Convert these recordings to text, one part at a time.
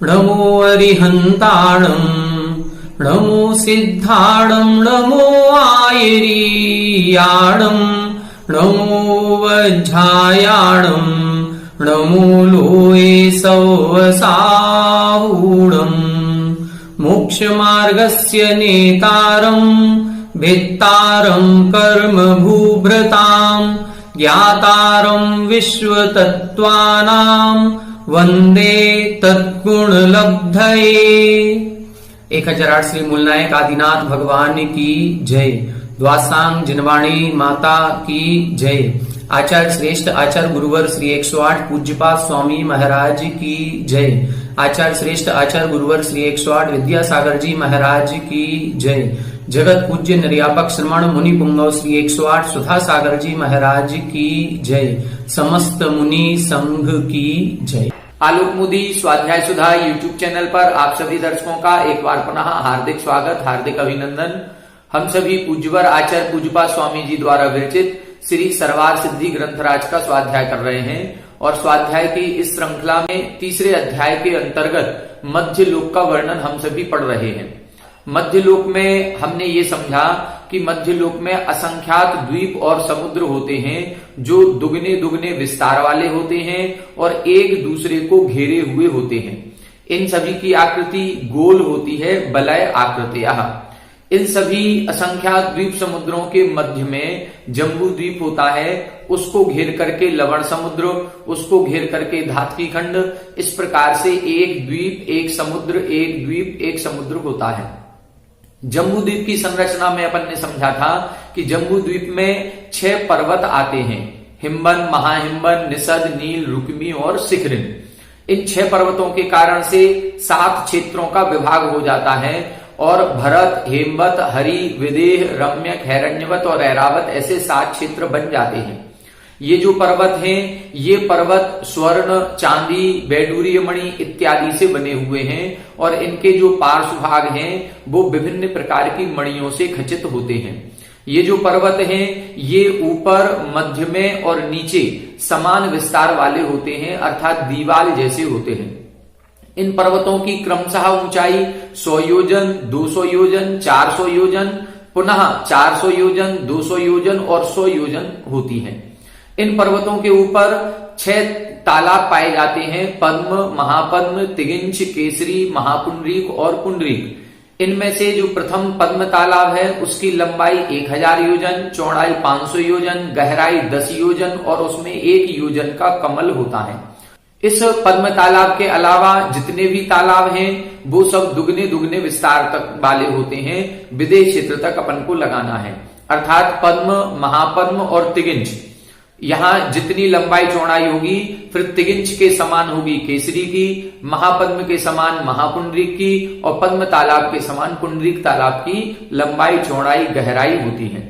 नमो अरिहन्ताणम् नमो सिद्धाणम् नमो आयरीयाणम् नमो वज्झायाणम् नमो लोये सौवसाहूणम् मोक्षमार्गस्य नेतारम् भेत्तारम् कर्मभूभृताम् ज्ञातारम् विश्वतत्त्वानाम् वंदे तत्गुणलब्धये। 1008 श्री मूलनायक आदिनाथ भगवान की जय। द्वासांग जिनवाणी माता की जय। आचार्य श्रेष्ठ आचार्य गुरुवर श्री 108 पूज्यपाद स्वामी महाराज की जय। आचार्य श्रेष्ठ आचार्य गुरुवर श्री 108 विद्यासागर जी महाराज की जय। जगत पूज्य निर्यापक श्रमण मुनि पुंगव श्री 108 सुधा सागर जी महाराज की जय। समस्त मुनि संघ की जय। आलोक मोदी स्वाध्याय सुधा यूट्यूब चैनल पर आप सभी दर्शकों का एक बार पुनः हार्दिक स्वागत, हार्दिक अभिनंदन। हम सभी पूज्यवर आचार्य पूज्यपाद स्वामी जी द्वारा विरचित श्री सर्वार सिद्धि ग्रंथराज का स्वाध्याय कर रहे हैं और स्वाध्याय की इस श्रृंखला में तीसरे अध्याय के अंतर्गत मध्य लोक का वर्णन हम सभी पढ़ रहे हैं। मध्य लोक में हमने ये समझा कि मध्य लोक में असंख्यात द्वीप और समुद्र होते हैं जो दुगने दुगने विस्तार वाले होते हैं और एक दूसरे को घेरे हुए होते हैं। इन सभी की आकृति गोल होती है, बलय आकृतियाः। इन सभी असंख्यात द्वीप समुद्रों के मध्य में जम्बू द्वीप होता है, उसको घेर करके लवण समुद्र, उसको घेर करके धात्वी खंड। इस प्रकार से एक द्वीप एक समुद्र, एक द्वीप एक समुद्र होता है। जम्बू द्वीप की संरचना में अपन ने समझा था कि जम्बू द्वीप में 6 पर्वत आते हैं, हिम्बन, महाहिम्बन, निषद, नील, रुक्मी और शिखरिन। इन 6 पर्वतों के कारण से 7 क्षेत्रों का विभाग हो जाता है और भरत, हेमवत, हरि, विदेह, रम्यक, हैरण्यवत और ऐरावत ऐसे 7 क्षेत्र बन जाते हैं। ये जो पर्वत हैं, ये पर्वत स्वर्ण, चांदी, बैडूर्य मणि इत्यादि से बने हुए हैं और इनके जो पार्श्व भाग हैं वो विभिन्न प्रकार की मणियों से खचित होते हैं। ये जो पर्वत हैं ये ऊपर, मध्य में और नीचे समान विस्तार वाले होते हैं, अर्थात दीवाल जैसे होते हैं। इन पर्वतों की क्रमशः ऊंचाई 100 योजन, 200 योजन, 400 योजन, पुनः 400 योजन, 200 योजन और 100 योजन होती है। इन पर्वतों के ऊपर 6 तालाब पाए जाते हैं, पद्म, महापद्म, तिगिंच, केसरी, महापुंडरीक और पुंडरीक। इनमें से जो प्रथम पद्म तालाब है उसकी लंबाई 1000 योजन, चौड़ाई 500 योजन, गहराई 10 योजन और उसमें 1 योजन का कमल होता है। इस पद्म तालाब के अलावा जितने भी तालाब हैं वो सब दुगने दुगने विस्तार तक वाले होते हैं। विदेह क्षेत्र तक अपन को लगाना है, अर्थात पद्म, महापद्म और तिगिंच। यहां जितनी लंबाई चौड़ाई होगी फिर तिगिंच के समान होगी केसरी की, महापद्म के समान महापुंडरीक की और पद्म तालाब के समान पुंडरीक तालाब की लंबाई चौड़ाई गहराई होती है।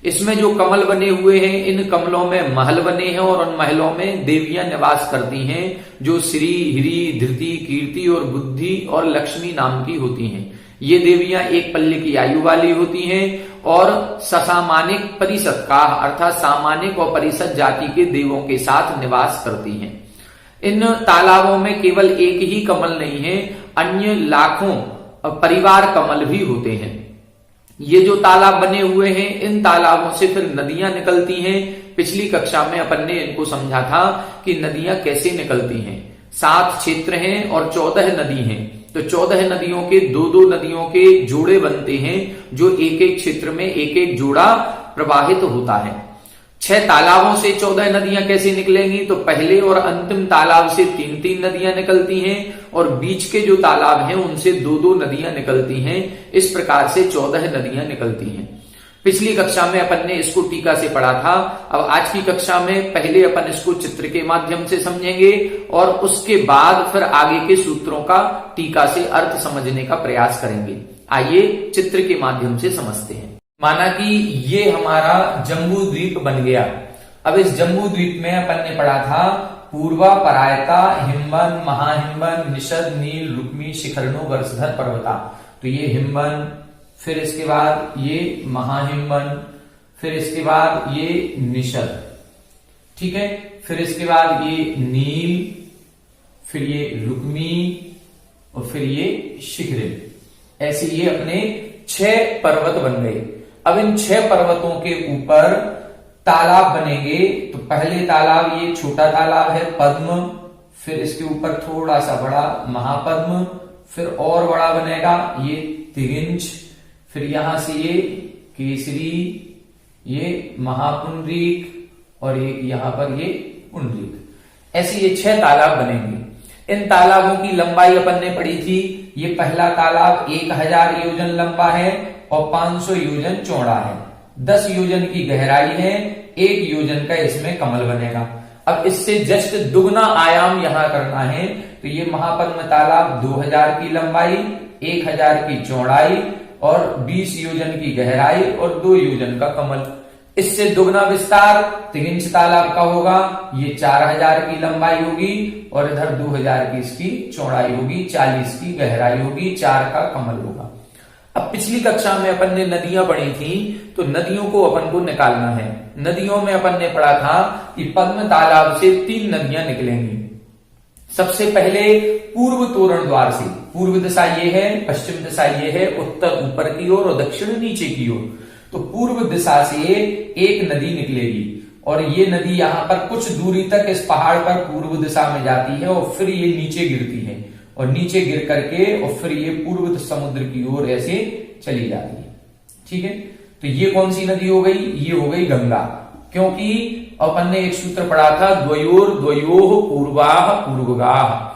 इसमें जो कमल बने हुए हैं, इन कमलों में महल बने हैं और उन महलों में देवियां निवास करती हैं जो श्री, हिरी, धृति, कीर्ति और बुद्धि और लक्ष्मी नाम की होती हैं। ये देवियां एक पल्ले की आयु वाली होती हैं और ससामानिक परिषद का अर्थात सामानिक और परिषद जाति के देवों के साथ निवास करती हैं। इन तालाबों में केवल एक ही कमल नहीं है, अन्य लाखों परिवार कमल भी होते हैं। ये जो तालाब बने हुए हैं इन तालाबों से फिर नदियां निकलती हैं। पिछली कक्षा में अपन ने इनको समझा था कि नदियां कैसे निकलती हैं। 7 क्षेत्र हैं और 14 नदी हैं, तो 14 नदियों के 2-2 नदियों के जोड़े बनते हैं जो एक एक क्षेत्र में एक एक जोड़ा प्रवाहित होता है। 6 तालाबों से 14 नदियां कैसे निकलेंगी? तो पहले और अंतिम तालाब से 3-3 नदियां निकलती हैं और बीच के जो तालाब हैं उनसे 2-2 नदियां निकलती हैं। इस प्रकार से 14 नदियां निकलती हैं। पिछली कक्षा में अपन ने इसको टीका से पढ़ा था। अब आज की कक्षा में पहले अपन इसको चित्र के माध्यम से समझेंगे और उसके बाद फिर आगे के सूत्रों का टीका से अर्थ समझने का प्रयास करेंगे। आइए चित्र के माध्यम से समझते हैं। माना कि ये हमारा जम्बू द्वीप बन गया। अब इस जम्बू द्वीप में अपन ने पढ़ा था पूर्वा परायता, हिम्बन, महाहिम्बन, निषद, नील, रुक्मी, शिखरणो, वर्षधर, पर्वता। तो ये हिम्बन, फिर इसके बाद ये महाहिम्बन, फिर इसके बाद ये निषद, ठीक है। फिर इसके बाद ये नील, फिर ये रुक्मी, फिर ये शिखरिन। ऐसे ये अपने 6 पर्वत बन गए। अब इन 6 पर्वतों के ऊपर तालाब बनेंगे। तो पहले तालाब ये छोटा तालाब है पद्म, फिर इसके ऊपर थोड़ा सा बड़ा महापद्म, फिर और बड़ा बनेगा ये तिगिंच, फिर यहां से ये केसरी, ये महापुंडरीक और एक यहां पर ये पुंडरीक। ऐसे ये 6 तालाब बनेंगे। इन तालाबों की लंबाई अपन ने पढ़ी थी। ये पहला तालाब 1000 योजन लंबा है और 500 योजन चौड़ा है। 10 योजन की गहराई है, 1 योजन का इसमें कमल बनेगा। अब इससे जस्ट दुगना आयाम यहां करना है। तो ये महापद्म तालाब 2000 की लंबाई, 1000 की चौड़ाई और 20 योजन की गहराई और 2 योजन का कमल। इससे दुगना विस्तार तिगिंच तालाब का होगा। ये 4000 की लंबाई होगी और इधर 2000 की इसकी चौड़ाई होगी, 40 की गहराई होगी, 4 का कमल होगा। अब पिछली कक्षा में अपन ने नदियां पढ़ी थी, तो नदियों को अपन को निकालना है। नदियों में अपन ने पढ़ा था कि पद्म तालाब से 3 नदियां निकलेंगी। सबसे पहले पूर्व तोरण द्वार से, पूर्व दिशा ये है, पश्चिम दिशा ये है, उत्तर ऊपर की ओर और दक्षिण नीचे की ओर। तो पूर्व दिशा से एक नदी निकलेगी और ये नदी यहां पर कुछ दूरी तक इस पहाड़ पर पूर्व दिशा में जाती है और फिर ये नीचे गिरती है और नीचे गिर करके और फिर ये पूर्व समुद्र की ओर ऐसे चली जाती है। ठीक है, तो ये कौन सी नदी हो गई? ये हो गई गंगा। क्योंकि अपन ने एक सूत्र पढ़ा था, द्वयोर द्वयोः पूर्वाः पूर्वगाः।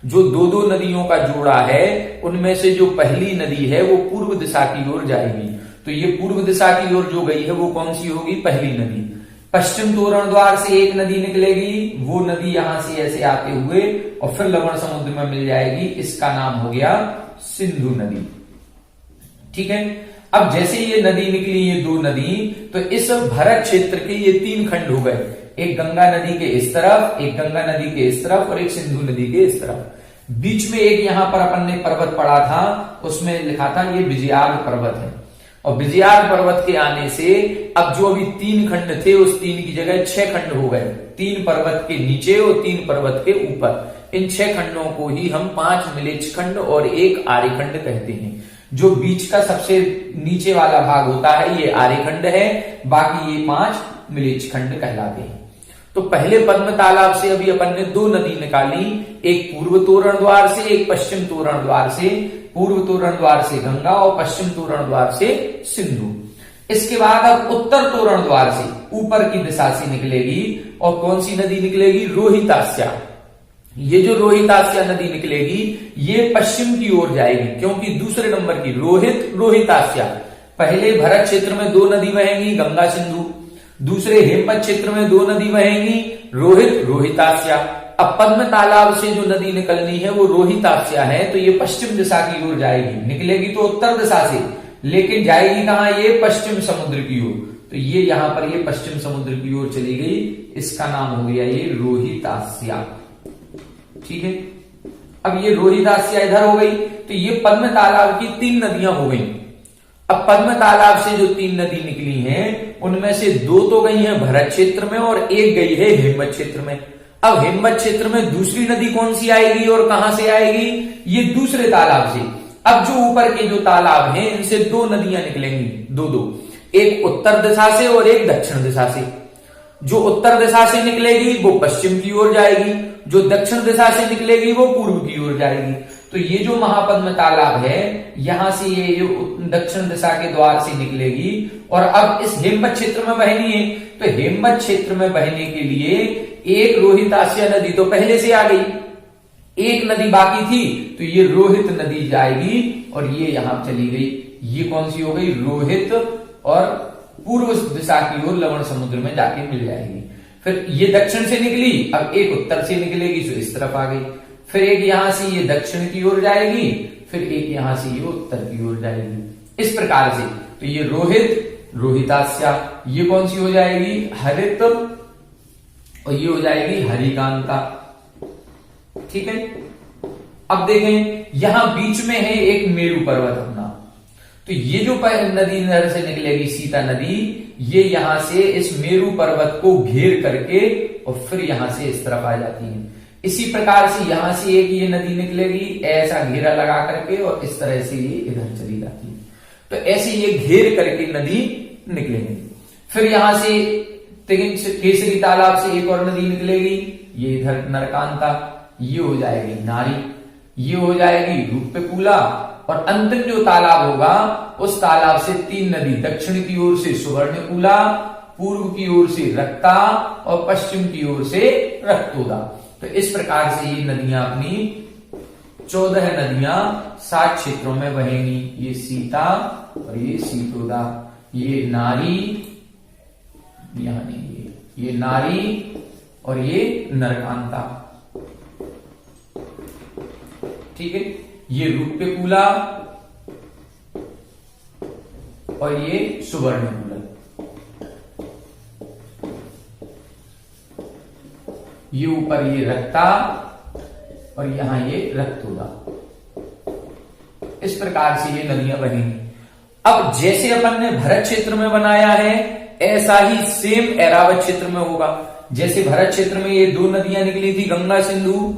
जो 2 नदियों का जोड़ा है उनमें से जो पहली नदी है वो पूर्व दिशा की ओर जाएगी। तो ये पूर्व दिशा की ओर जो गई है वो कौन सी होगी? पहली नदी। पश्चिम तोरण द्वार से एक नदी निकलेगी, वो नदी यहां से ऐसे आते हुए और फिर लवण समुद्र में मिल जाएगी। इसका नाम हो गया सिंधु नदी। ठीक है, अब जैसे ये नदी निकली, ये 2 नदी, तो इस भरत क्षेत्र के ये 3 खंड हो गए। एक गंगा नदी के इस तरफ, एक गंगा नदी के इस तरफ और एक सिंधु नदी के इस तरफ। बीच में एक यहां पर अपन ने पर्वत पढ़ा था, उसमें लिखा था ये विजयार्घ पर्वत है। और विजयार्घ पर्वत के आने से अब जो अभी 3 खंड थे उस 3 की जगह 6 खंड हो गए। 3 पर्वत के नीचे और 3 पर्वत के ऊपर। इन 6 खंडों को ही हम 5 मिलिच खंड और 1 आर्यखंड कहते हैं। जो बीच का सबसे नीचे वाला भाग होता है ये आर्यखंड है, बाकी ये 5 मिलिच खंड कहलाते हैं। तो पहले पद्म तालाब से अभी अपन ने 2 नदी निकाली, एक पूर्व तोरण द्वार से, एक पश्चिम तोरण द्वार से। पूर्व तोरण द्वार से गंगा और पश्चिम तोरण द्वार से सिंधु। इसके बाद अब उत्तर तोरण द्वार से ऊपर की दिशा से निकलेगी और कौन सी नदी निकलेगी? रोहितास्या। ये जो रोहितास्या नदी निकलेगी ये पश्चिम की ओर जाएगी, क्योंकि दूसरे नंबर की रोहितास्या। पहले भरत क्षेत्र में 2 नदी बहेंगी, गंगा सिंधु। दूसरे हेमवत क्षेत्र में 2 नदी बहेंगी, रोहितास्या। अब पद्म तालाब से जो नदी निकलनी है वो रोहितास्या है, तो ये पश्चिम दिशा की ओर जाएगी। निकलेगी तो उत्तर दिशा से, लेकिन जाएगी कहां? ये पश्चिम समुद्र की ओर। तो ये यहां पर ये पश्चिम समुद्र की ओर चली गई। इसका नाम हो गया ये रोहितास्या। ठीक है, अब ये रोहितास्या इधर हो गई। तो ये पद्म तालाब की 3 नदियां हो गई। अब पद्म तालाब से जो 3 नदी निकली हैं उनमें से 2 तो गई हैं भरत क्षेत्र में और 1 गई है हेमवत क्षेत्र में। अब हेमवत क्षेत्र में दूसरी नदी कौन सी आएगी और कहां से आएगी? ये दूसरे तालाब से। अब जो ऊपर के जो तालाब हैं इनसे 2 नदियां निकलेंगी, 2-2, एक उत्तर दिशा से और एक दक्षिण दिशा से। जो उत्तर दिशा से निकलेगी वो पश्चिम की ओर जाएगी, जो दक्षिण दिशा से निकलेगी वो पूर्व की ओर जाएगी। तो ये जो महापद्म तालाब है यहां से ये दक्षिण दिशा के द्वार से निकलेगी और अब इस हेमवत क्षेत्र में बहनी है। तो हेमवत क्षेत्र में बहने के लिए एक रोहितास्या नदी तो पहले से आ गई, एक नदी बाकी थी, तो ये रोहित नदी जाएगी और ये यहां चली गई। ये कौन सी हो गई? रोहित, और पूर्व दिशा की ओर लवण समुद्र में जाके मिल जाएगी। फिर ये दक्षिण से निकली, अब एक उत्तर से निकलेगी जो इस तरफ आ गई। फिर एक यहां से ये दक्षिण की ओर जाएगी, फिर एक यहां से ये उत्तर की ओर जाएगी। इस प्रकार से तो ये रोहितास्या, ये कौन सी हो जाएगी? हरित, और ये हो जाएगी हरिकांता। ठीक है, अब देखें यहां बीच में है एक मेरु पर्वत अपना। तो ये जो नदी नहर से निकलेगी सीता नदी, ये यहां से इस मेरु पर्वत को घेर करके और फिर यहां से इस तरफ आ जाती है। इसी प्रकार से यहां से एक ये नदी निकलेगी, ऐसा घेरा लगा करके, और इस तरह से ये इधर चली जाती है। तो ऐसे ये घेर करके नदी निकलेगी। फिर यहां से केसरी तालाब से एक और नदी निकलेगी, ये इधर नरकांता, ये हो जाएगी नारी, ये हो जाएगी रूपकुला, और अंतिम जो तालाब होगा उस तालाब से 3 नदी, दक्षिण की ओर से सुवर्णकुला, पूर्व की ओर से रक्ता, और पश्चिम की ओर से रक्तोदा। तो इस प्रकार से ये नदियां अपनी 14 नदियां 7 क्षेत्रों में बहेंगी। ये सीता और ये सीतोदा, ये नारी, यहां नहीं, ये नारी और ये नरकांता, ठीक है। ये रूपकुला और ये सुवर्णकुला, ये ऊपर ये रक्ता और यहां ये रक्तोदा। इस प्रकार से ये नदियां बहेंगी। अब जैसे अपन ने भरत क्षेत्र में बनाया है, ऐसा ही सेम ऐरावत क्षेत्र में होगा। जैसे भरत क्षेत्र में ये 2 नदियां निकली थी, गंगा सिंधु,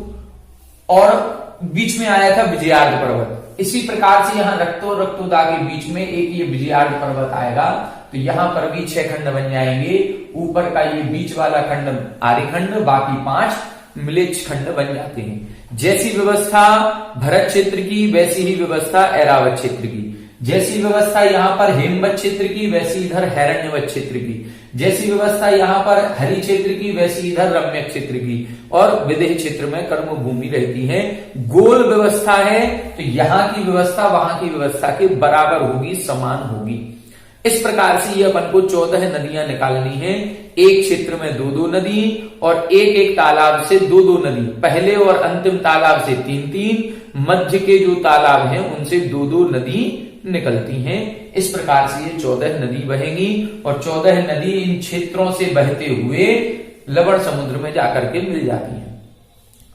और बीच में आया था विजयार्ध पर्वत। इसी प्रकार से यहाँ रक्तो और रक्तोदा के बीच में एक ये विजयार्ध पर्वत आएगा। तो यहां पर भी 6 खंड बन जाएंगे। ऊपर का ये बीच वाला खंड आर्यखंड, बाकी 5 म्लेच्छ खंड बन जाते हैं। जैसी व्यवस्था भरत क्षेत्र की, वैसी ही व्यवस्था ऐरावत क्षेत्र की। जैसी व्यवस्था यहां पर हेमवत क्षेत्र की, वैसी इधर हैरण्यवत क्षेत्र की। जैसी व्यवस्था यहां पर हरि क्षेत्र की, वैसी इधर रम्य क्षेत्र की। और विदेह क्षेत्र में कर्म भूमि रहती है। गोल व्यवस्था है, तो यहां की व्यवस्था वहां की व्यवस्था के बराबर होगी, समान होगी। इस प्रकार से ये अपन को 14 नदियां निकालनी है। एक क्षेत्र में 2-2 नदी, और एक एक तालाब से 2-2 नदी। पहले और अंतिम तालाब से 3-3, मध्य के जो तालाब हैं उनसे 2-2 नदी निकलती हैं। इस प्रकार से ये 14 नदी बहेंगी, और 14 नदी इन क्षेत्रों से बहते हुए लवण समुद्र में जाकर के मिल जाती हैं।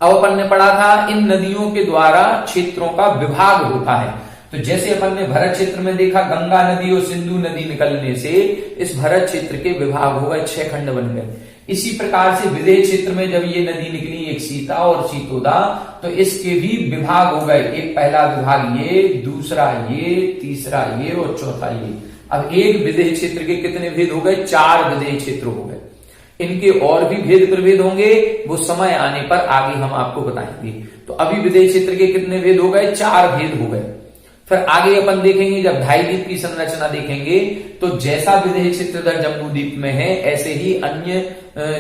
अब अपन ने पढ़ा था इन नदियों के द्वारा क्षेत्रों का विभाग होता है। तो जैसे अपन ने भरत क्षेत्र में देखा, गंगा नदी और सिंधु नदी निकलने से इस भरत क्षेत्र के विभाग हो गए, 6 खंड बन गए। इसी प्रकार से विदेह क्षेत्र में जब ये नदी निकली, एक सीता और सीतोदा, तो इसके भी विभाग हो गए। एक पहला विभाग ये, दूसरा ये, तीसरा ये और चौथा ये। अब एक विदेह क्षेत्र के कितने भेद हो गए? 4 विदेह क्षेत्र हो गए। इनके और भी भेद प्रभेद होंगे, वो समय आने पर आगे हम आपको बताएंगे। तो अभी विदेह क्षेत्र के कितने भेद हो गए? 4 भेद हो गए। फिर आगे अपन देखेंगे, जब ढाई द्वीप की संरचना देखेंगे, तो जैसा विदेह क्षेत्र इधर जम्बू द्वीप में है, ऐसे ही अन्य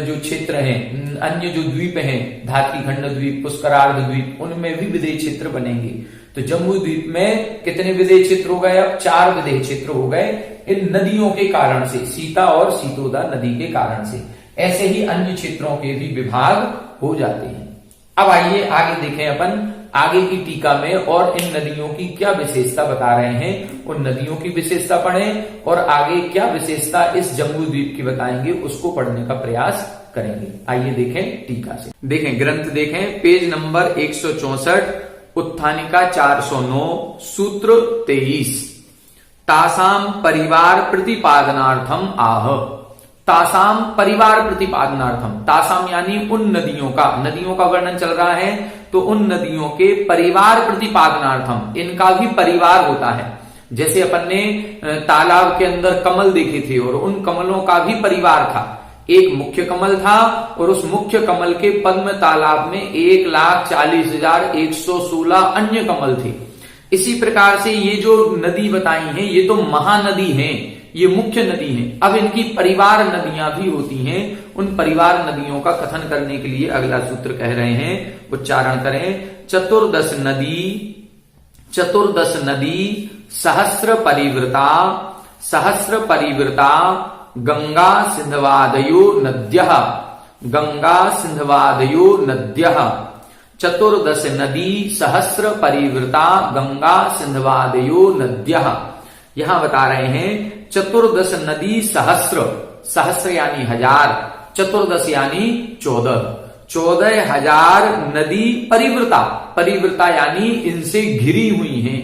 जो क्षेत्र हैं, अन्य जो द्वीप हैं, धात्रीखंड द्वीप, पुष्करार्ध द्वीप, उनमें भी विदेह क्षेत्र बनेंगे। तो जम्बू द्वीप में कितने विदेह क्षेत्र हो गए? अब 4 विदेह क्षेत्र हो गए, इन नदियों के कारण से, सीता और सीतोदा नदी के कारण से। ऐसे ही अन्य क्षेत्रों के भी विभाग हो जाते हैं। अब आइए आगे देखें अपन आगे की टीका में, और इन नदियों की क्या विशेषता बता रहे हैं। उन नदियों की विशेषता पढ़ें, और आगे क्या विशेषता इस जम्बू द्वीप की बताएंगे, उसको पढ़ने का प्रयास करेंगे। आइए देखें टीका से। देखें ग्रंथ, देखें पेज नंबर 164, उत्थानिका 409, सूत्र 23। तासाम परिवार प्रतिपादनार्थम आह। तासाम परिवार प्रतिपादनार्थम, तासाम यानी उन नदियों का वर्णन चल रहा है, तो उन नदियों के परिवार प्रतिपादनार्थम, इनका भी परिवार होता है। जैसे अपन ने तालाब के अंदर कमल देखे थे, और उन कमलों का भी परिवार था। एक मुख्य कमल था, और उस मुख्य कमल के पद्म तालाब में 1,40,116 अन्य कमल थे। इसी प्रकार से ये जो नदी बताई हैं, ये तो महानदी हैं, ये मुख्य नदी है। अब इनकी परिवार नदियां भी होती हैं। उन परिवार नदियों का कथन करने के लिए अगला सूत्र कह रहे हैं, उच्चारण करें। चतुर्दश नदी सहस्र परिवृता गंगा सिंधवादयो नद्यः चतुर्दश नदी सहस्र परिवृता गंगा सिंधवादयो नद्यः। यहां बता रहे हैं चतुर्दश नदी सहस्र यानी 1000, चतुर्दश यानी 14,000 नदी परिवृता यानी इनसे घिरी हुई हैं।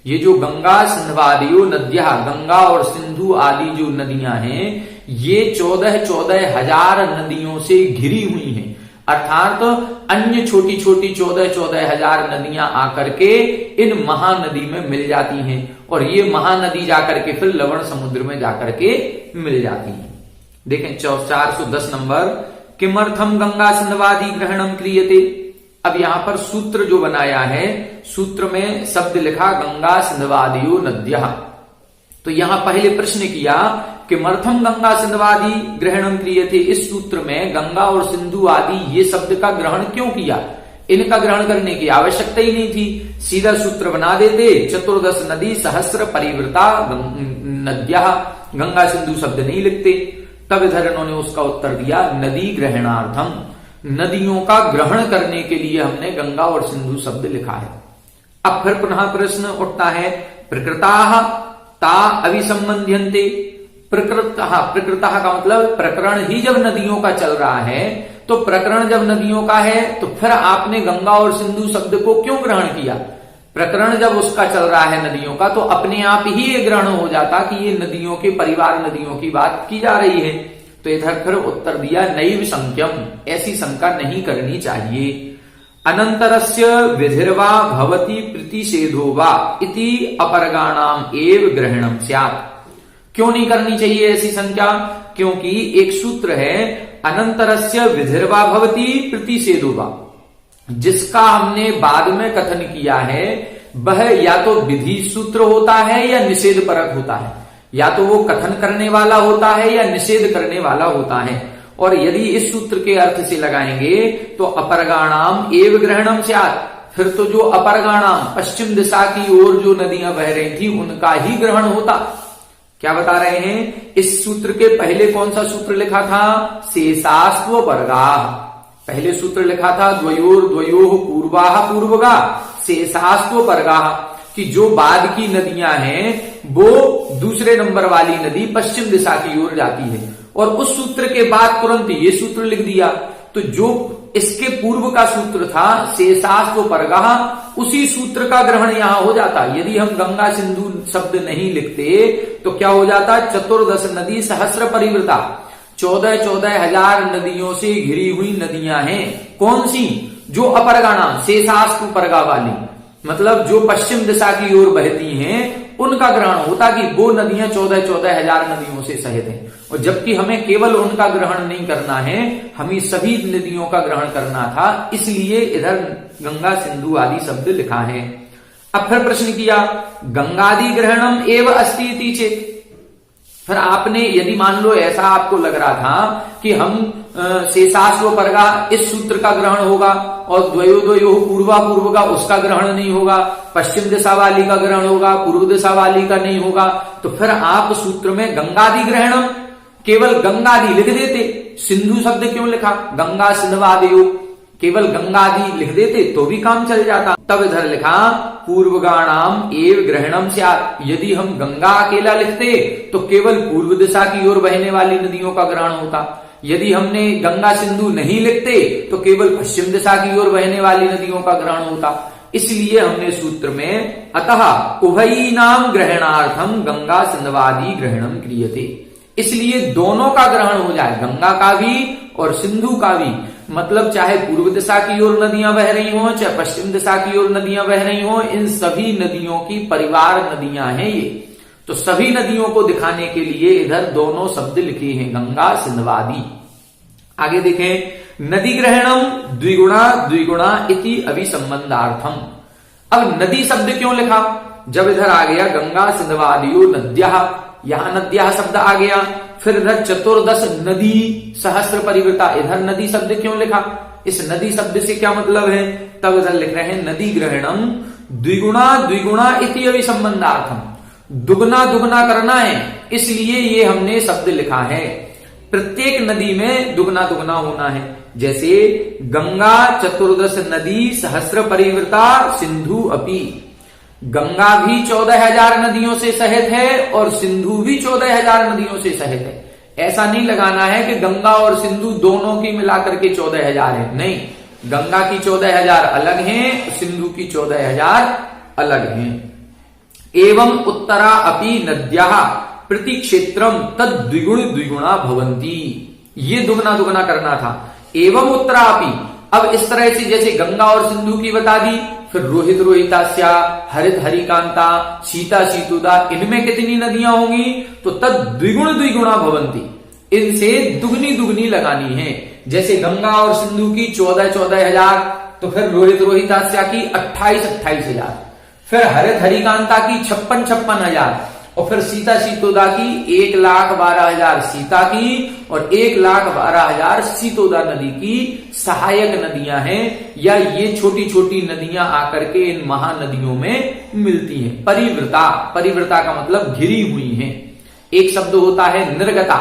ये जो गंगा सिंधवादयो नद्या, गंगा और सिंधु आदि जो नदियां हैं, ये 14,000 नदियों से घिरी हुई हैं। अर्थात अन्य छोटी छोटी 14 हजार नदियां आकर के इन महानदी में मिल जाती हैं और ये महानदी जाकर के फिर लवण समुद्र में जाकर के मिल जाती है। देखें 410 नंबर, किमर्थम गंगा सिंधवादि ग्रहणम क्रियते। अब यहां पर सूत्र जो बनाया है, सूत्र में शब्द लिखा गंगा सिंधवादियो नद्यः। तो यहां पहले प्रश्न किया किमर्थम गंगा सिंधवादि ग्रहणम क्रियते। इस सूत्र में गंगा और सिंधु आदि ये शब्द का ग्रहण क्यों किया, इनका ग्रहण करने की आवश्यकता ही नहीं थी, सीधा सूत्र बना देते 14 नदी सहस्र परिवृता नद्यः, गंगा सिंधु शब्द नहीं लिखते। तब इधर इन्होंने उसका उत्तर दिया नदी ग्रहणार्थम, नदियों का ग्रहण करने के लिए हमने गंगा और सिंधु शब्द लिखा है। अब फिर पुनः प्रश्न उठता है प्रकृताः ता अभिसंबंध्यन्ते। प्रकृतः का मतलब प्रकरण ही जब नदियों का चल रहा है, तो प्रकरण जब नदियों का है तो फिर आपने गंगा और सिंधु शब्द को क्यों ग्रहण किया। प्रकरण जब उसका चल रहा है नदियों का, तो अपने आप ही ये ग्रहण हो जाता कि ये नदियों के परिवार, नदियों की बात की जा रही है। तो इधर फिर उत्तर दिया नैव शंक्यम, ऐसी शंका नहीं करनी चाहिए। अनंतरस्य विधिर्वा भवति प्रतिषेधो वा इति अपरगाणाम एव ग्रहणम स्यात्। क्यों नहीं करनी चाहिए ऐसी शंका, क्योंकि एक सूत्र है अनंतरस्य विधिर्वा भवति प्रतिषेधो वा, जिसका हमने बाद में कथन किया है वह या तो विधि सूत्र होता है या निषेध परक होता है, या तो वो कथन करने वाला होता है या निषेध करने वाला होता है। और यदि इस सूत्र के अर्थ से लगाएंगे तो अपरगाणाम एव ग्रहणम स्यात्, फिर तो जो अपरगाणाम पश्चिम दिशा की ओर जो नदियां बह रही थी उनका ही ग्रहण होता। क्या बता रहे हैं, इस सूत्र के पहले कौन सा सूत्र लिखा था, शेषास्त्व परगाः। पहले सूत्र लिखा था द्वयोर द्वयोः पूर्वाः पूर्वगा शेषास्त्व परगाः, कि जो बाद की नदियां हैं वो दूसरे नंबर वाली नदी पश्चिम दिशा की ओर जाती है। और उस सूत्र के बाद तुरंत ये सूत्र लिख दिया, तो जो इसके पूर्व का सूत्र था शेषास्त्व परगाः, उसी सूत्र का ग्रहण यहां हो जाता। यदि हम गंगा सिंधु शब्द नहीं लिखते तो क्या हो जाता, 14 नदी सहस्र परिवृता, 14 हजार नदियों से घिरी हुई नदियां हैं। कौन सी, जो अपरगाणा शेषास्त्व परगा वाली, मतलब जो पश्चिम दिशा की ओर बहती हैं उनका ग्रहण होता कि वो नदियां 14 हजार नदियों से सहित हैं। और जबकि हमें केवल उनका ग्रहण नहीं करना है, हमें सभी नदियों का ग्रहण करना था, इसलिए इधर गंगा सिंधु आदि शब्द लिखा है। अब फिर प्रश्न किया गंगादि ग्रहणम एव अस्ति इति चेत्। फिर आपने यदि मान लो ऐसा आपको लग रहा था कि हम शेषास्त्व परगा इस सूत्र का ग्रहण होगा और द्वयो द्वयो पूर्वा पूर्वगा उसका ग्रहण नहीं होगा, पश्चिम दिशा वाली का ग्रहण होगा, पूर्व दिशा वाली का नहीं होगा, तो फिर आप सूत्र में गंगादि ग्रहणम केवल गंगादि लिख देते, सिंधु शब्द क्यों लिखा, गंगा सिंधवादयो, केवल गंगादि लिख देते तो भी काम चल जाता। तब इधर लिखा पूर्वगाणाम एव ग्रहणम स्यात्। यदि हम गंगा अकेला लिखते तो केवल पूर्व दिशा की ओर बहने वाली नदियों का ग्रहण होता। यदि हमने गंगा सिंधु नहीं लिखते तो केवल पश्चिम दिशा की ओर बहने वाली नदियों का ग्रहण होता। इसलिए हमने सूत्र में अतः उभयीनाम ग्रहणार्थम गंगा सिंधवादि ग्रहणम क्रियते, इसलिए दोनों का ग्रहण हो जाए, गंगा का भी और सिंधु का भी। मतलब चाहे पूर्व दिशा की ओर नदियां बह रही हों, चाहे पश्चिम दिशा की ओर नदियां बह रही हों, इन सभी नदियों की परिवार नदियां हैं ये। तो सभी नदियों को दिखाने के लिए इधर दोनों शब्द लिखे हैं, गंगा सिंधवादि। आगे देखें नदी ग्रहणम द्विगुणा द्विगुणा इति अभिसंबंधार्थम। अब नदी शब्द क्यों लिखा, जब इधर आ गया गंगा सिंधवादियो नद्यः, यहां नद्यः शब्द आ गया, फिर इधर 14 नदी सहस्र परिवृता, इधर नदी शब्द क्यों लिखा, इस नदी शब्द से क्या मतलब है, तब इधर लिख रहे हैं नदी ग्रहणम द्विगुणा द्विगुणा इति अभिसंबंधार्थम, दुगना दुगना करना है, इसलिए ये हमने शब्द लिखा है। प्रत्येक नदी में दुगना दुगना होना है। जैसे गंगा 14 नदी सहस्र परिवृता सिंधु अपि, गंगा भी 14,000 नदियों से सहित है और सिंधु भी 14,000 नदियों से सहित है। ऐसा नहीं लगाना है कि गंगा और सिंधु दोनों की मिलाकर के 14,000 है, नहीं, गंगा की 14,000 अलग हैं, सिंधु की 14,000 अलग हैं। एवं उत्तरा अपि नद्याः प्रति क्षेत्रम तद द्विगुण द्विगुणा भवंती, ये दुगना दुगना करना था। एवं उत्तरा अपि, अब इस तरह से जैसे गंगा और सिंधु की बता दी, फिर रोहित रोहितास्या, हरित हरिकांता, सीता सीतुदा, इनमें कितनी नदियां होंगी? तो तद द्विगुण द्विगुणा भवंती, इनसे दुगनी दुगनी लगानी है। जैसे गंगा और सिंधु की 14-14 हजार, तो फिर रोहित रोहितास्या की 28-28 हजार, फिर हरित हरिकांता की 56-56 हजार, और फिर सीता सीतोदा की 1,12,000 सीता की, और 1,12,000 सीतोदा नदी की सहायक नदियां हैं, या ये छोटी छोटी नदियां आकर के इन महानदियों में मिलती हैं। परिवृता, परिवृता का मतलब घिरी हुई हैं। एक शब्द होता है निर्गता।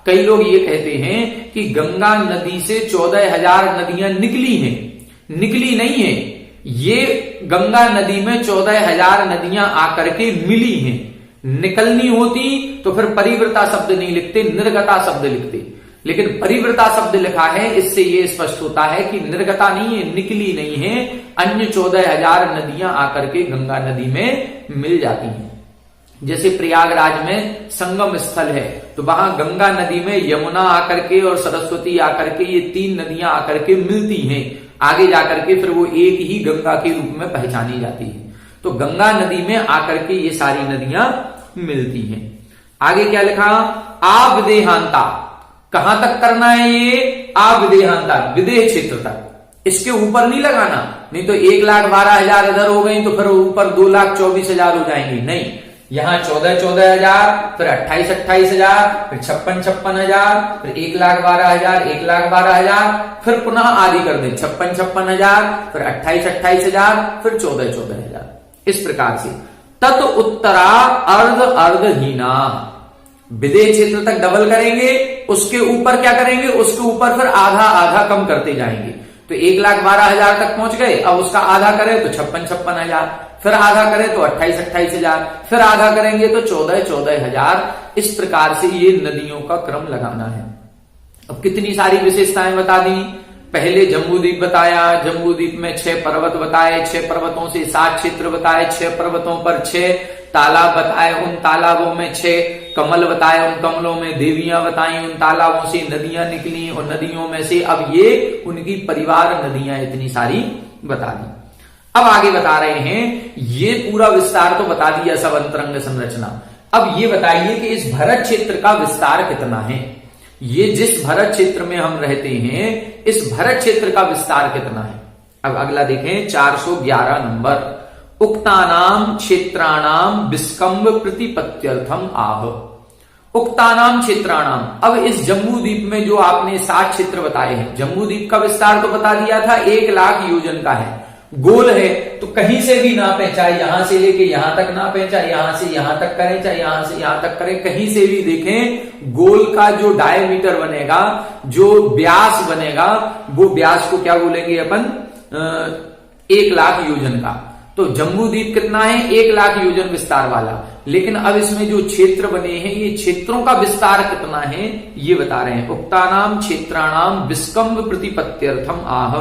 कई लोग ये कहते हैं कि गंगा नदी से 14,000 नदियां निकली हैं। निकली नहीं है, ये गंगा नदी में 14,000 नदियां आकर के मिली हैं। निकलनी होती तो फिर परिवृता शब्द नहीं लिखते, निर्गता शब्द लिखते, लेकिन परिवृता शब्द लिखा है, इससे यह स्पष्ट होता है कि निर्गता नहीं है, निकली नहीं है, अन्य 14,000 नदियां आकर के गंगा नदी में मिल जाती हैं। जैसे प्रयागराज में संगम स्थल है, तो वहां गंगा नदी में यमुना आकर के और सरस्वती आकर के, ये 3 नदियां आकर के मिलती हैं। आगे जाकर के फिर वो एक ही गंगा के रूप में पहचानी जाती है। तो गंगा नदी में आकर के ये सारी नदियां मिलती हैं। आगे क्या लिखा? आविदेहांता, कहां तक करना है ये? आविदेहांता, विदेह क्षेत्र तक। इसके ऊपर नहीं लगाना, नहीं तो 1,12,000 इधर हो गई तो फिर ऊपर 2,24,000 हो जाएंगे। नहीं, यहां 14,000, फिर 28,000, फिर 56,000, फिर 1,12,000, 1,12,000, फिर पुनः आदि कर दें 56,000, फिर 28,000, फिर 14,000। इस प्रकार से तत् उत्तरा अर्ध अर्धहीना, विदेह क्षेत्र तक डबल करेंगे, उसके ऊपर क्या करेंगे? उसके ऊपर फिर आधा आधा कम करते जाएंगे। तो 1,12,000 तक पहुंच गए, अब उसका आधा करें तो 56,000, फिर आधा करें तो 28,000, फिर आधा करेंगे तो 14,000। इस प्रकार से ये नदियों का क्रम लगाना है। अब कितनी सारी विशेषताएं बता दी। पहले जम्बूद्वीप बताया, जम्बूद्वीप में 6 पर्वत बताए, 6 पर्वतों से 7 क्षेत्र बताए, 6 पर्वतों पर 6 तालाब बताए, उन तालाबों में 6 कमल बताए, उन कमलों में देवियां बताई, उन तालाबों से नदियां निकली, और नदियों में से अब ये उनकी परिवार नदियां इतनी सारी बता दी। अब आगे बता रहे हैं, ये पूरा विस्तार तो बता दिया, सब अंतरंग संरचना। अब ये बताइए कि इस भरत क्षेत्र का विस्तार कितना है? ये जिस भरत क्षेत्र में हम रहते हैं, इस भरत क्षेत्र का विस्तार कितना है? अब अगला देखें, 411 नंबर। उक्तानाम क्षेत्राणाम विस्कंभ प्रतिपत्त्यर्थम आह। उक्तानाम क्षेत्राणाम, अब इस जम्बूद्वीप में जो आपने 7 क्षेत्र बताए हैं, जम्बूद्वीप का विस्तार तो बता दिया था, 1,00,000 योजन का है, गोल है, तो कहीं से भी नापे, चाहे यहां से लेके यहां तक नापे, चाहे यहां से यहां तक करें, चाहे यहां से यहां तक करें, कहीं से भी देखें, गोल का जो डायमीटर बनेगा, जो व्यास बनेगा, वो व्यास को क्या बोलेंगे अपन? 1,00,000 योजन का। तो जम्बूद्वीप कितना है? 1,00,000 योजन विस्तार वाला। लेकिन अब इसमें जो क्षेत्र बने हैं, ये क्षेत्रों का विस्तार कितना है ये बता रहे हैं। उक्तानाम क्षेत्राणाम विस्कंभ प्रतिपत्त्यर्थम आह।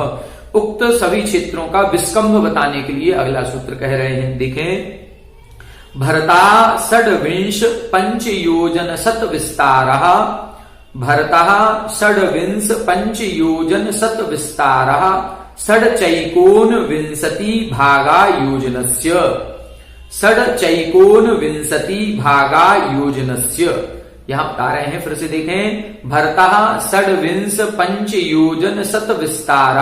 उक्त सभी क्षेत्रों का विस्कंभ बताने के लिए अगला सूत्र कह रहे हैं, देखें। भरता षड्विंश पंच योजन शत विस्तार, भरता षड्विंश पंच योजन शत विस्तार, षड्चैकोन विंशति भागा योजनस्य, षड्चैकोन विंशति भागा योजनस्य। यहां बता रहे हैं, फिर से देखें। भरता षड्विंश पंच योजन शत विस्तार,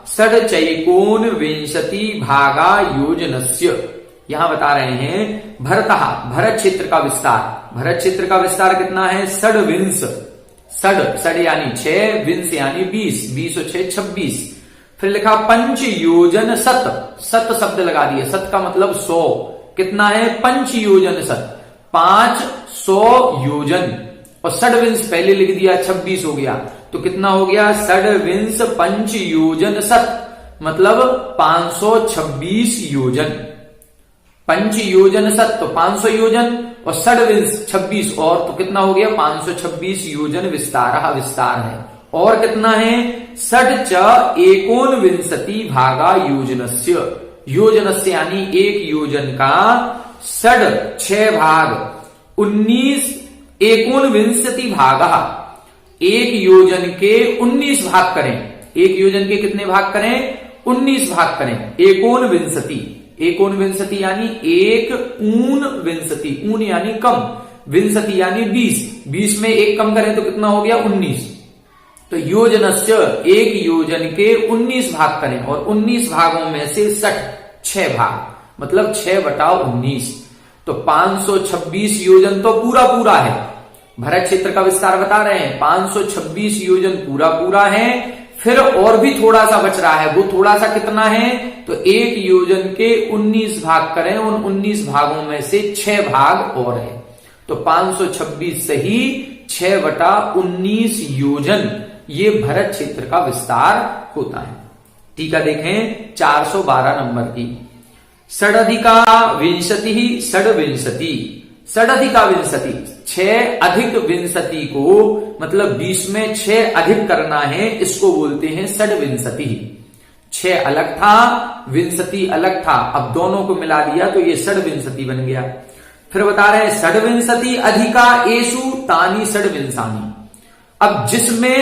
षड्चैकोन विंशति भागा योजनस्य। यहां बता रहे हैं भरता, भरत क्षेत्र का विस्तार। भरत क्षेत्र का विस्तार कितना है? षड्विंश, षड यानी 6, विंश यानी 20, 20 और 6 26। फिर लिखा पंच योजन शत, शत शब्द लगा दिए, शत का मतलब 100। कितना है? पंच योजन शत, 500 योजन, और षड्विंश पहले लिख दिया, 26 हो गया, तो कितना हो गया? षड्विंश पंच योजन शत, मतलब 526 योजन। पंच योजन शत तो 500 योजन, और षड्विंश 26 और, तो कितना हो गया? 526 योजन विस्तार, विस्तार है। और कितना है? षड्च एकोन विंशति भागा योजनस्य, योजनस्य यानी एक योजन का षड 6 भाग, 19 एकोन विंशति भागा, एक योजन के 19 भाग करें। एक योजन के कितने भाग करें? 19 भाग करें। एकोन विंशति, एकोन विंशति यानी एक ऊन विंशति, ऊन यानी कम, विंशति यानी 20, 20 में एक कम करें तो कितना हो गया? 19। तो योजनस्य, एक योजन के 19 भाग करें और 19 भागों में से 6 भाग, मतलब 6/19। तो 526 योजन तो पूरा है। भरत क्षेत्र का विस्तार बता रहे हैं, 526 योजन पूरा है। फिर और भी थोड़ा सा बच रहा है, वो थोड़ा सा कितना है? तो एक योजन के 19 भाग करें, उन 19 भागों में से 6 भाग और है। तो 526 सही 6/19 योजन, ये भरत क्षेत्र का विस्तार होता है। टीका देखें 412 नंबर की। षडधिका विंशति ही षडविंशति, षडधिका विंशति, 6 अधिक विंशति को, मतलब 20 में 6 अधिक करना है, इसको बोलते हैं षडविंशति। 6 अलग था, विंशति अलग था, अब दोनों को मिला दिया तो ये षडविंशति बन गया। फिर बता रहे हैं षडविंशति अधिका एषु तानि षडविंशानि। अब जिसमें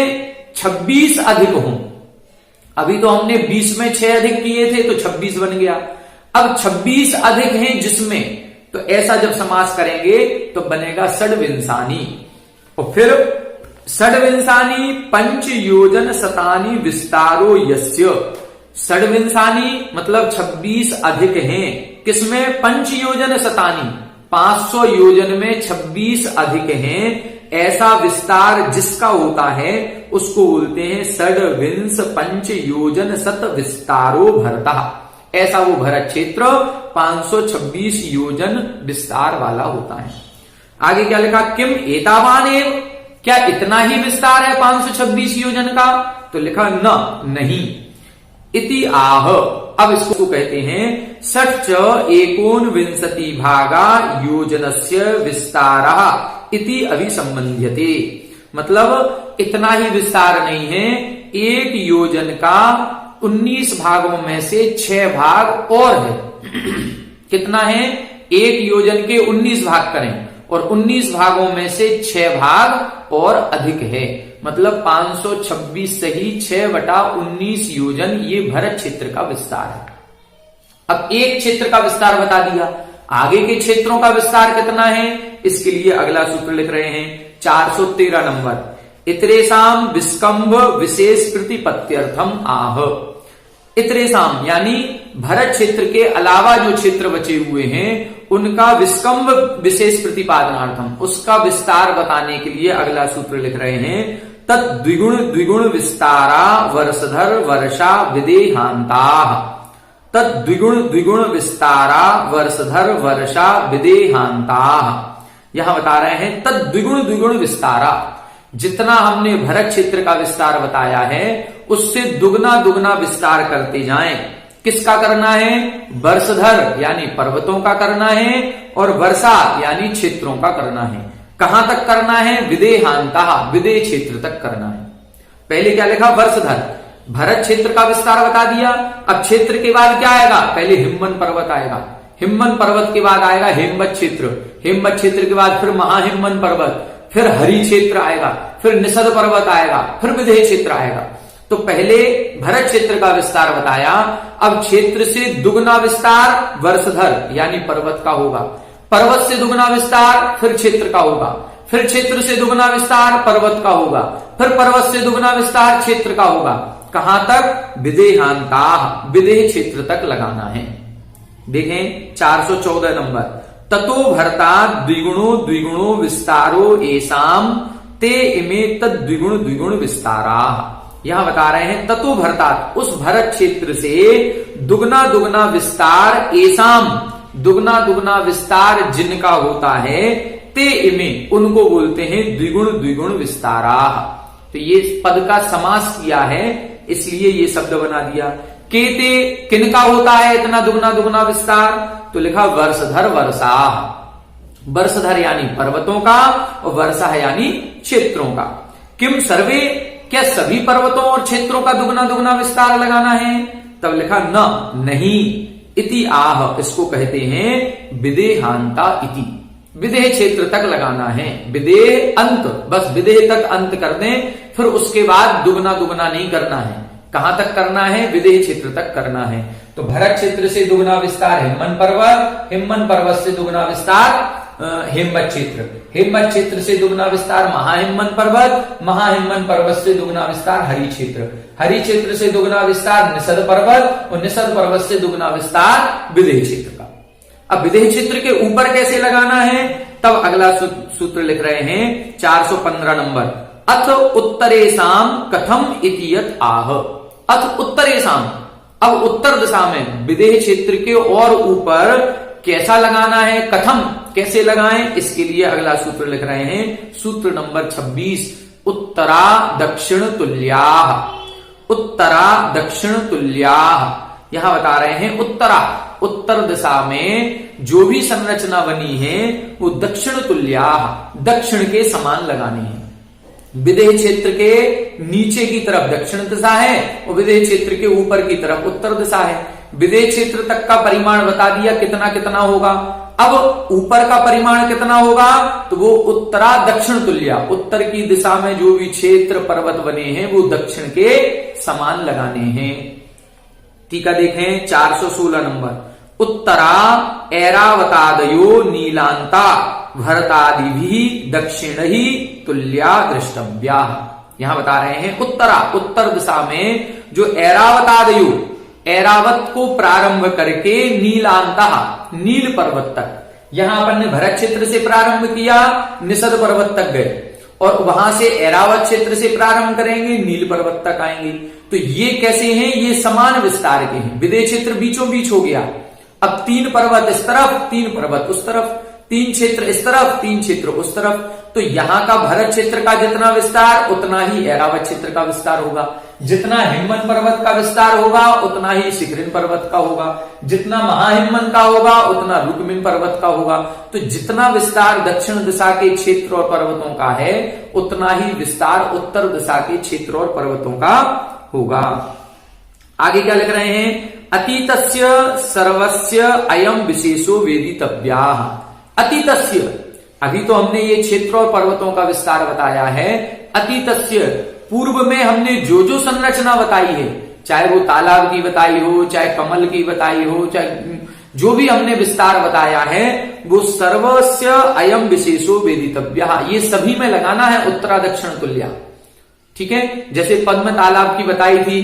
26 अधिक हों, अभी तो हमने 20 में 6 अधिक किए थे तो 26 बन गया। अब 26 अधिक हैं जिसमें, तो ऐसा जब समास करेंगे तो बनेगा षडविंशानि। और फिर षडविंशानि पंच योजन शतानि विस्तारो यस्य। षडविंशानि मतलब 26 अधिक हैं, किसमें? पंच योजन शतानि, 500 योजन में 26 अधिक हैं, ऐसा विस्तार जिसका होता है उसको बोलते हैं षडविंश पंच योजन शत विस्तारो भरतः। ऐसा वो भरत क्षेत्र 526 योजन विस्तार वाला होता है। आगे क्या लिखा? किम एतावानेव, क्या इतना ही विस्तार है 526 योजन का? तो लिखा नहीं। इति आह, अब इसको कहते हैं षट् एकोनविंशति भागा योजनस्य विस्तारः इति अभिसंबध्यते। मतलब इतना ही विस्तार नहीं है, एक योजन का 19 भागों में से 6 भाग और है। कितना है? एक योजन के 19 भाग करें और 19 भागों में से 6 भाग और अधिक है, मतलब 526 सही 6/19 योजन, ये भरत क्षेत्र का विस्तार है। अब एक क्षेत्र का विस्तार बता दिया, आगे के क्षेत्रों का विस्तार कितना है, इसके लिए अगला सूत्र लिख रहे हैं 413 नंबर। इतरेसाम विस्कंभ विशेष प्रतिपत्त्यर्थम आह। इतरेसाम यानी भरत क्षेत्र के अलावा जो क्षेत्र बचे हुए हैं उनका विस्कंभ विशेष प्रतिपादनार्थम, उसका विस्तार बताने के लिए अगला सूत्र लिख रहे हैं तत् द्विगुण विस्तारा वर्षधर वर्षा विदेहांता। तत् द्विगुण विस्तारा वर्षधर वर्षा विदेहांता। यहां बता रहे हैं तत् द्विगुण विस्तारा, जितना हमने भरत क्षेत्र का विस्तार बताया है उससे दुगना विस्तार करते जाएं। किसका करना है? वर्षधर यानी पर्वतों का करना है, और वर्षा यानी क्षेत्रों का करना है। कहां तक करना है? विदेहांता, विदेह क्षेत्र तक करना है। पहले क्या लिखा? वर्षधर, भरत क्षेत्र का विस्तार बता दिया। अब क्षेत्र के बाद क्या आएगा? पहले हिमवन पर्वत आएगा, हिमवन पर्वत के बाद आएगा हेमवत क्षेत्र, हेमवत क्षेत्र के बाद फिर महाहिमवन पर्वत, फिर हरि क्षेत्र आएगा, फिर निषद पर्वत आएगा, फिर विदेह क्षेत्र आएगा। तो पहले भरत क्षेत्र का विस्तार बताया, अब क्षेत्र से दुगना विस्तार वर्षधर यानी पर्वत का होगा, पर्वत से दुगना विस्तार फिर क्षेत्र का होगा, फिर क्षेत्र से दुगना विस्तार पर्वत का होगा, फिर पर्वत से दुगना विस्तार क्षेत्र का होगा। कहां तक? विदेहांता, विदेह क्षेत्र तक लगाना है। देखें 414 नंबर। ततो भरता द्विगुणो विस्तारो एसाम ते इमे तद द्विगुण विस्तारा। यहां बता रहे हैं ततो भरता, उस भरत क्षेत्र से दुगना विस्तार एसाम, दुगना विस्तार जिनका होता है, ते इमे उनको बोलते हैं द्विगुण विस्तारा। तो ये पद का समास किया है इसलिए ये शब्द बना दिया। केते किनका होता है इतना दुगना विस्तार? तो लिखा वर्षधर वर्षा, वर्षधर यानी पर्वतों का और वर्षा यानी क्षेत्रों का। किम सर्वे, क्या सभी पर्वतों और क्षेत्रों का दुगना विस्तार लगाना है? तब लिखा नहीं। इति आह, इसको कहते हैं विदेहांता इति, विदेह क्षेत्र तक लगाना है। विदेह अंत, बस विदेह तक अंत कर दें, फिर उसके बाद दुगना नहीं करना है। कहां तक करना है? विदेह क्षेत्र तक करना है। तो भरत क्षेत्र से दुगना विस्तार हिमवन पर्वत, हिमवन पर्वत से दुगना विस्तार हेमवत क्षेत्र, हेमवत क्षेत्र से दुगना विस्तार महाहिमवन पर्वत, महाहिमवन पर्वत से दुगना विस्तार हरि क्षेत्र, हरि क्षेत्र से दुगना विस्तार निषद पर्वत और निषद पर्वत से दुगना विस्तार विदेह क्षेत्र का। अब विदेह क्षेत्र के ऊपर कैसे लगाना है? तब अगला सूत्र लिख रहे हैं 415 नंबर, अथ उत्तरेशाम कथम इतियत आह। अथ उत्तरेशाम, अब उत्तर दिशा में विदेह क्षेत्र के और ऊपर कैसा लगाना है, कथम कैसे लगाएं, इसके लिए अगला सूत्र लिख रहे हैं, सूत्र नंबर 26, उत्तरा दक्षिण तुल्याह। उत्तरा दक्षिण तुल्याह, यहां बता रहे हैं उत्तरा, उत्तर दिशा में जो भी संरचना बनी है वो दक्षिण तुल्याह, दक्षिण के समान लगानी है। विदेह क्षेत्र के नीचे की तरफ दक्षिण दिशा है और विदेह क्षेत्र के ऊपर की तरफ उत्तर दिशा है। विदेह क्षेत्र तक का परिमाण बता दिया कितना कितना होगा। अब ऊपर का परिमाण कितना होगा? तो वो उत्तरा दक्षिण तुल्या, उत्तर की दिशा में जो भी क्षेत्र पर्वत बने हैं वो दक्षिण के समान लगाने हैं। टीका देखें 416 नंबर, उत्तरा ऐरावतादयो नीलांता भरतादि भी दक्षिण ही तुल्या दृष्टव्या। यहां बता रहे हैं उत्तरा, उत्तर दिशा में जो ऐरावतादयो, ऐरावत को प्रारंभ करके नीलांता, नील पर्वत तक, यहां अपन ने भरत क्षेत्र से प्रारंभ किया, निषद पर्वत तक गए और वहां से ऐरावत क्षेत्र से प्रारंभ करेंगे, नील पर्वत तक आएंगे। तो ये कैसे हैं? ये समान विस्तार के हैं। विदेह क्षेत्र बीचों बीच हो गया। अब 3 पर्वत इस तरफ, 3 पर्वत उस तरफ, 3 क्षेत्र इस तरफ, 3 क्षेत्र उस तरफ। तो यहां का भरत क्षेत्र का जितना विस्तार उतना ही ऐरावत क्षेत्र का विस्तार होगा। जितना हिमवन पर्वत का विस्तार होगा उतना ही शिखरिन पर्वत का होगा। जितना महाहिमवन का होगा उतना रुक्मिन पर्वत का होगा। तो जितना विस्तार दक्षिण दिशा के क्षेत्र और पर्वतों का है उतना ही विस्तार उत्तर दिशा के क्षेत्र और पर्वतों का होगा। आगे क्या लिख रहे हैं? अतीतस्य सर्वस्य अयम विशेषो वेदितव्याः। अतीतस्य, अभी तो हमने ये क्षेत्र और पर्वतों का विस्तार बताया है। अतीतस्य, पूर्व में हमने जो जो संरचना बताई है, चाहे वो तालाब की बताई हो, चाहे कमल की बताई हो, चाहे जो भी हमने विस्तार बताया है, वो सर्वस्य अयम विशेषो वेदितव्यः, ये सभी में लगाना है उत्तरा दक्षिण तुल्या। ठीक है, जैसे पद्म तालाब की बताई थी,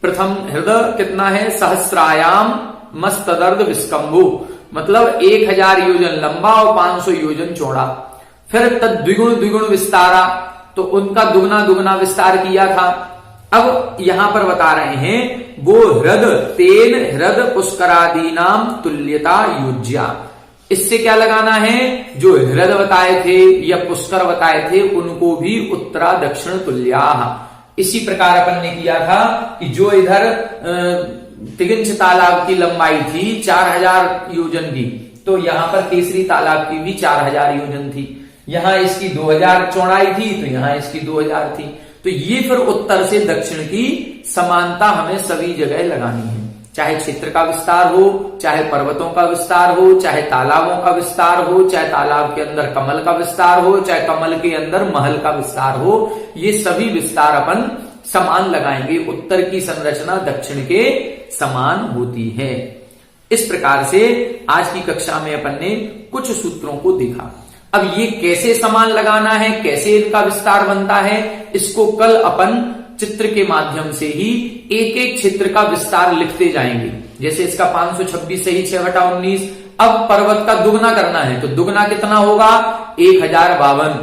प्रथम हृदय कितना है? सहस्रायाम मस्तदर्द विस्कंभो, मतलब 1000 योजन लंबा और 500 योजन चौड़ा। फिर तद द्विगुण द्विगुण विस्तारा, तो उनका दुगना दुगना विस्तार किया था। अब यहां पर बता रहे हैं वो हृद तेन हृद पुष्करादि नाम तुल्यता युज्या। इससे क्या लगाना है? जो हृद बताए थे या पुष्कर बताए थे उनको भी उत्तरा दक्षिण तुल्या। इसी प्रकार अपन ने किया था कि जो इधर तिगिंछ तालाब की लंबाई थी 4000 योजन की, तो यहां पर केसरी तालाब की भी 4000 योजन थी। यहां इसकी 2000 चौड़ाई थी तो यहां इसकी 2000 थी। तो ये फिर उत्तर से दक्षिण की समानता हमें सभी जगह लगानी है, चाहे क्षेत्र का विस्तार हो, चाहे पर्वतों का विस्तार हो, चाहे तालाबों का विस्तार हो, चाहे तालाब के अंदर कमल का विस्तार हो, चाहे कमल के अंदर महल का विस्तार हो, ये सभी विस्तार अपन समान लगाएंगे। उत्तर की संरचना दक्षिण के समान होती है। इस प्रकार से आज की कक्षा में अपन ने कुछ सूत्रों को देखा। अब ये कैसे समान लगाना है, कैसे इनका विस्तार बनता है, इसको कल अपन चित्र के माध्यम से ही एक एक क्षेत्र का विस्तार लिखते जाएंगे। जैसे इसका 526 से ही 6/19। अब पर्वत का दुगना करना है तो दुगना कितना होगा? 1052।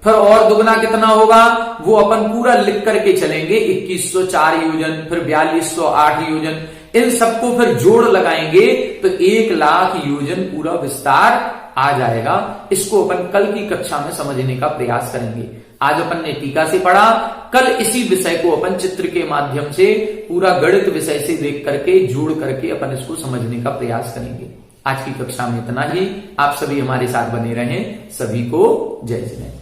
फिर और दुगना कितना होगा वो अपन पूरा लिख करके चलेंगे। 2104 योजन, फिर 4208 योजन, इन सबको फिर जोड़ लगाएंगे तो 1,00,000 योजन पूरा विस्तार आ जाएगा। इसको अपन कल की कक्षा में समझने का प्रयास करेंगे। आज अपन ने टीका से पढ़ा, कल इसी विषय को अपन चित्र के माध्यम से पूरा गणित विषय से देख करके जोड़ करके अपन इसको समझने का प्रयास करेंगे। आज की कक्षा में इतना ही। आप सभी हमारे साथ बने रहें। सभी को जय जय।